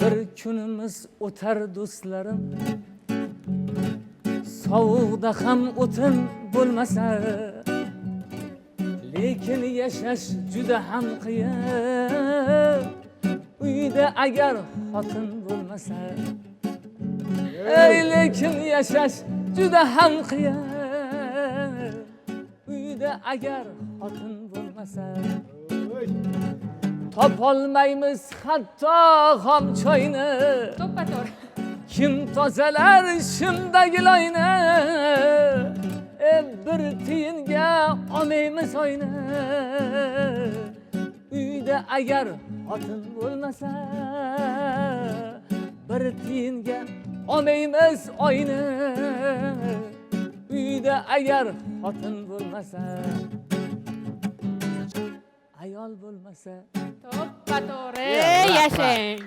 Bir kunimiz o'tar do'stlarim, sovuqda ham o'tin bo'lmasa, lekin yashash juda ham qiyin. Uyda agar xotin bo'lmasa, ey lekin yashash juda ham qiyin. Uyda agar xotin bo'lmasa, topolmaymiz hatto xom choyni. To'ppa-to'g'ri. Kim tozalar shundagi loyni? Bir tiyinga olmaymiz oyni. Uyda agar xotin bo'lmasa, bir tiyinga olmaymiz oyni. Uyda agar xotin bo'lmasa, ayol bo'lmasa, To'ppa-to'g'ri yashang.